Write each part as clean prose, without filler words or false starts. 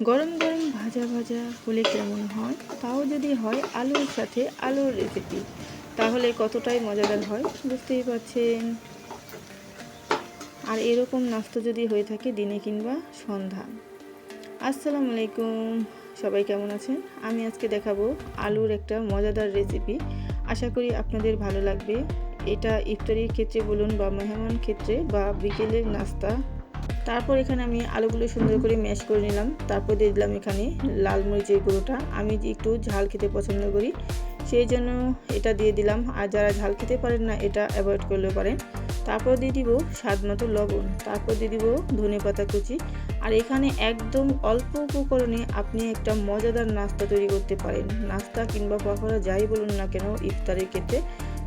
গরম গরম ভাজা ভাজা হলে কেমন হয়, তাও যদি হয় আলুর সাথে আলুর রেসিপি, তাহলে কতটাই মজাদার হয় বুঝতেই পারছেন। আর এরকম নাস্তা যদি হয়ে থাকে দিনে কিংবা সন্ধ্যা। আসসালামু আলাইকুম, সবাই কেমন আছেন? আমি আজকে দেখাবো আলুর একটা মজাদার রেসিপি। আশা করি আপনাদের ভালো লাগবে। এটা ইফতারির ক্ষেত্রে বলুন বা মেহমান ক্ষেত্রে বা বিকেলের নাস্তা। তারপর এখানে আমি আলুগুলো সুন্দর করে ম্যাশ করে নিলাম। তারপর দিয়ে দিলাম এখানে লাল মরিচের গুঁড়োটা। আমি একটু ঝাল খেতে পছন্দ করি, সেই জন্য এটা দিয়ে দিলাম। আর যারা ঝাল খেতে পারেন না, এটা অ্যাভয়েড করলেও পারেন। তারপর দিয়ে দিব স্বাদ মতো লবণ। তারপর দিয়ে দিব ধনেপাতা কুচি। আর এখানে একদম অল্প উপকরণে আপনি একটা মজাদার নাস্তা তৈরি করতে পারেন। নাস্তা কিংবা পকোড়া যাই বলুন না কেন, ইফতারের ক্ষেত্রে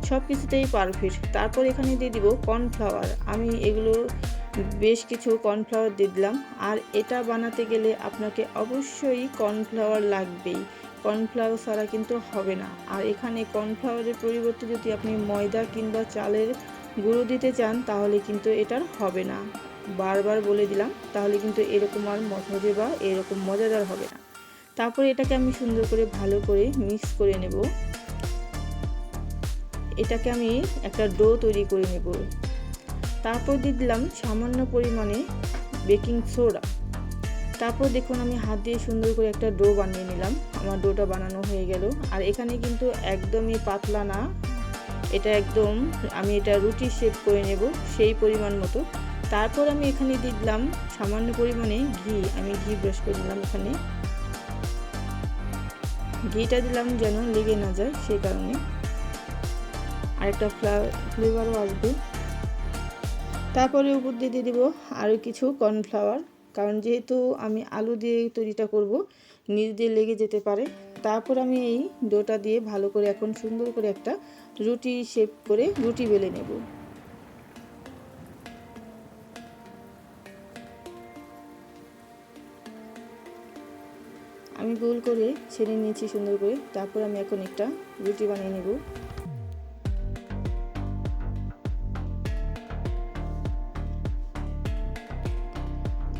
সব কিছুতেই পারফেক্ট। তারপর এখানে দিয়ে দিব কর্নফ্লাওয়ার। আমি এগুলো বেশ কিছু কর্নফ্লাওয়ার দিয়ে দিলাম। আর এটা বানাতে গেলে আপনাকে অবশ্যই কর্নফ্লাওয়ার লাগবেই, কর্নফ্লাওয়ার ছাড়া কিন্তু হবে না। আর এখানে কর্নফ্লাওয়ারের পরিবর্তে যদি আপনি ময়দা কিংবা চালের গুঁড়ো দিতে চান, তাহলে কিন্তু এটার হবে না। বারবার বলে দিলাম, তাহলে কিন্তু এরকম আর মজমজে বা এরকম মজাদার হবে না। তারপরে এটাকে আমি সুন্দর করে ভালো করে মিক্স করে নেব। এটাকে আমি একটা ডো তৈরি করে নেব। তারপর দিয়ে দিলাম সামান্য পরিমাণে বেকিং সোডা। তারপর দেখুন আমি হাত দিয়ে সুন্দর করে একটা ডো বানিয়ে নিলাম। আমার ডোটা বানানো হয়ে গেল। আর এখানে কিন্তু একদমই পাতলা না, এটা একদম আমি এটা রুটি শেপ করে নেব সেই পরিমাণ মতো। তারপর আমি এখানে দিয়ে দিলাম সামান্য পরিমাণে ঘি। আমি ঘি ব্রাশ করে দিলাম। এখানে ঘিটা দিলাম যেন লেগে না যায়, সেই কারণে। আর একটা ফ্লেভারও আসবে। তারপরে উপর দিয়ে দিয়ে দেবো আরও কিছু কর্নফ্লাওয়ার, কারণ যেহেতু আমি আলু দিয়ে তৈরিটা করব, নিচ দিয়ে লেগে যেতে পারে। তারপর আমি এই ডোটা দিয়ে ভালো করে এখন সুন্দর করে একটা রুটি শেপ করে রুটি বেলে নেব। আমি গোল করে ছেড়ে নিয়েছি সুন্দর করে। তারপর আমি এখন একটা রুটি বানিয়ে নেব।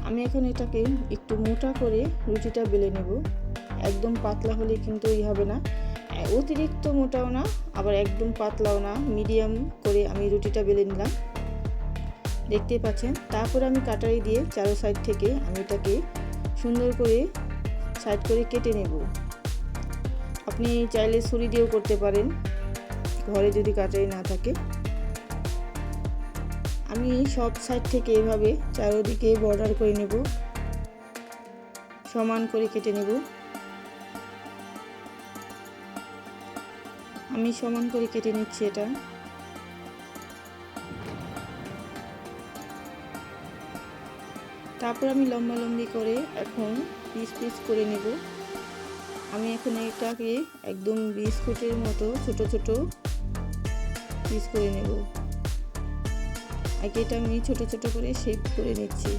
আমি এখন এটাকে একটু মোটা করে রুটিটা বেলে নেব। একদম পাতলা হলে কিন্তু হবে না, অতিরিক্ত মোটাও না আবার একদম পাতলাও না, মিডিয়াম করে আমি রুটিটা বেলে নিলাম, দেখতেই পাচ্ছেন। তারপর আমি কাটারি দিয়ে চারো সাইড থেকে আমি এটাকে সুন্দর করে সাইড করে কেটে নেব। আপনি চাইলে ছুরি দিয়েও করতে পারেন, ঘরে যদি কাটারি না থাকে। আমি সব সাইড থেকে এভাবে চারোদিকে বর্ডার করে নেব, সমান করে কেটে নেব। আমি সমান করে কেটে নিচ্ছি এটা। তারপর আমি লম্বা লম্বি করে এখন পিস পিস করে নেব। আমি এখন এটাকে একদম বিস্কুটের মতো ছোট ছোট পিস করে নেব। আগে এটা আমি ছোট ছোট করে শেপ করে নিচ্ছি।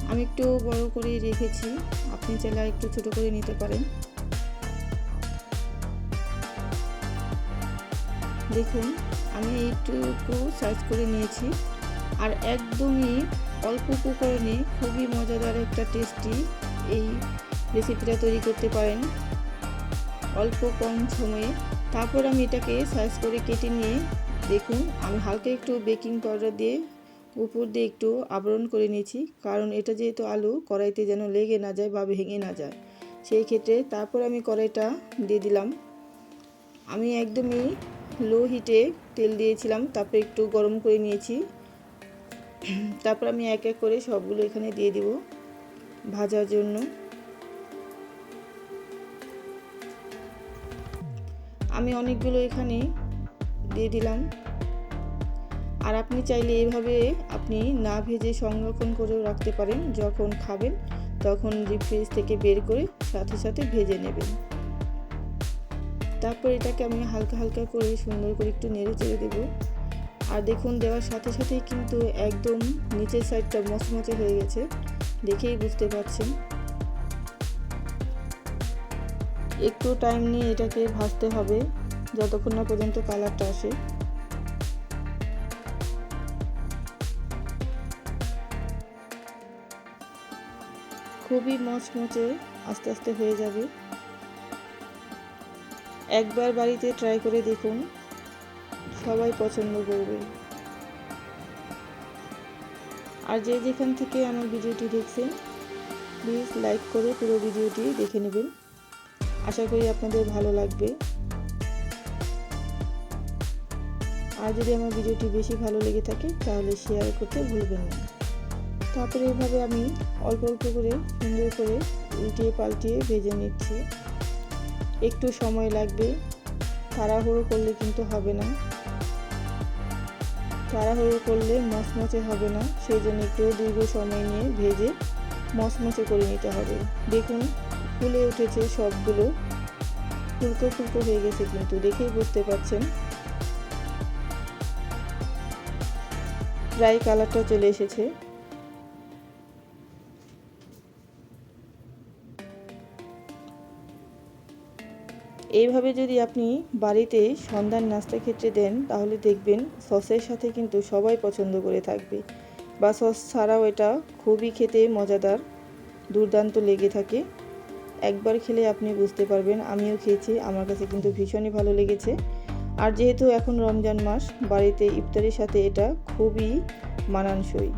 আমি একটু বড় করে রেখেছি, আপনি চাইলে একটু ছোট করে নিতে পারেন। দেখুন আমি এইটুকু সাইজ করে নিয়েছি। আর একদমই অল্প উপকরণে খুবই মজাদার একটা টেস্টি এই রেসিপিটা তৈরি করতে পারেন অল্প কম সময়ে। তারপর আমি এটাকে সাইজ করে কেটে নিয়ে দেখুন আমি হালকা একটু বেকিং পাউডার দিয়ে উপর দিয়ে একটু আবরণ করে নিয়েছি, কারণ এটা যেহেতু আলু, কড়াইতে যেন লেগে না যায় বা ভেঙে না যায় সেই ক্ষেত্রে। তারপর আমি কড়াইটা দিয়ে দিলাম। আমি একদমই লো হিটে তেল দিয়েছিলাম, তারপর একটু গরম করে নিয়েছি। তারপর আমি এক এক করে সবগুলো এখানে দিয়ে দিব ভাজার জন্য। আমি অনেকগুলো এখানে দিয়ে দিলাম। আর আপনি চাইলে এইভাবে আপনি না ভেজে সংরক্ষণ করেও রাখতে পারেন, যখন খাবেন তখন ডিপ ফ্রিজ থেকে বের করে সাথে সাথে ভেজে নেবেন। তারপর এটাকে আমি হালকা হালকা করে সুন্দর করে একটু নেড়ে চেড়ে দেবো। আর দেখুন দেওয়ার সাথে সাথেই কিন্তু একদম নিচের সাইডটা মচমচে হয়ে গেছে, দেখেই বুঝতে পারছেন। একটু টাইম নিয়ে এটাকে ভাজতে হবে যতক্ষণ না পর্যন্ত কালারটা আসে। খুবই মচমচে আস্তে আস্তে হয়ে যাবে। একবার বাড়িতে ট্রাই করে দেখুন, সবাই পছন্দ করবে। আর যে যেখান থেকে আমার ভিডিওটি দেখছেন প্লিজ লাইক করে পুরো ভিডিওটি দেখে নেবেন। আশা করি আপনাদের ভালো লাগবে। আর যদি আমার ভিডিওটি বেশি ভালো লেগে থাকে তাহলে শেয়ার করতে ভুলবেন না। তারপরে এভাবে আমি অল্প অল্প করে সুন্দর করে উল্টিয়ে পাল্টিয়ে ভেজে নিচ্ছি। একটু সময় লাগবে, তাড়াহুড়ো করলে কিন্তু হবে না। তাড়াহুড়ো করলে মচমচে হবে না, সেই জন্য একটু দীর্ঘ সময় নিয়ে ভেজে মচমচে করে নিতে হবে। দেখুন ফুলে উঠেছে, সবগুলো ফুলকো ফুলকো হয়ে গেছে, কিন্তু দেখেই বুঝতে পারছেন প্রায় কালারটা চলে এসেছে। এইভাবে যদি আপনি বাড়িতে সন্ধ্যার নাস্তা ক্ষেত্রে দেন তাহলে দেখবেন সসের সাথে কিন্তু সবাই পছন্দ করে থাকবে, বা সস ছাড়াও এটা খুবই খেতে মজাদার, দুর্দান্ত লেগে থাকে। একবার খেলে আপনি বুঝতে পারবেন। আমিও খেয়েছি, আমার কাছে কিন্তু ভীষণই ভালো লেগেছে। আর যেহেতু এখন রমজান মাস, বাড়িতে ইফতারের সাথে এটা খুবই মানানসই।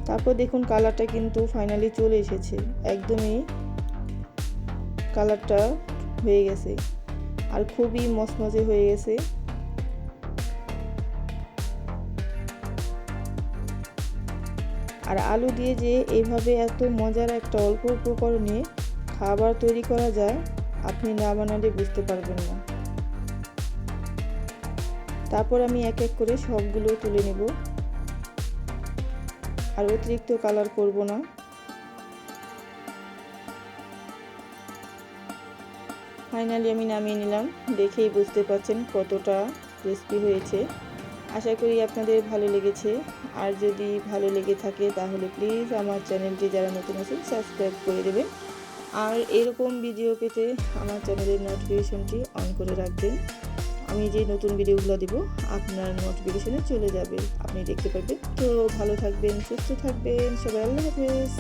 তারপর দেখুন কালারটা কিন্তু ফাইনালি চলে এসেছে, একদমই কালারটা হয়ে গেছে আর খুবই মচমচে হয়ে গেছে। আর আলু দিয়ে যে এইভাবে এত মজার একটা অল্প উপকরণে খাবার তৈরি করা যায়, আপনি না বানালে বুঝতে পারবেন না। তারপর আমি এক এক করে সবগুলো তুলে নেব, আর অতিরিক্ত কালার করব না। ফাইনালি আমি নামিয়ে নিলাম, দেখেই বুঝতে পারছেন কতটা ক্রিস্পি হয়েছে। আশা করি আপনাদের ভালো লেগেছে। আর যদি ভালো লেগে থাকে তাহলে প্লিজ আমার চ্যানেলটি যারা নতুন আছেন সাবস্ক্রাইব করে দেবেন। আর এরকম ভিডিও পেতে আমার চ্যানেলের নোটিফিকেশনটি অন করে রাখবেন। আমি যে নতুন ভিডিওগুলো দিব আপনার নোটিফিকেশনে চলে যাবে, আপনি দেখতে পারবেন। তো ভালো থাকবেন, সুস্থ থাকবেন সবাই, আল্লাহ হাফেজ।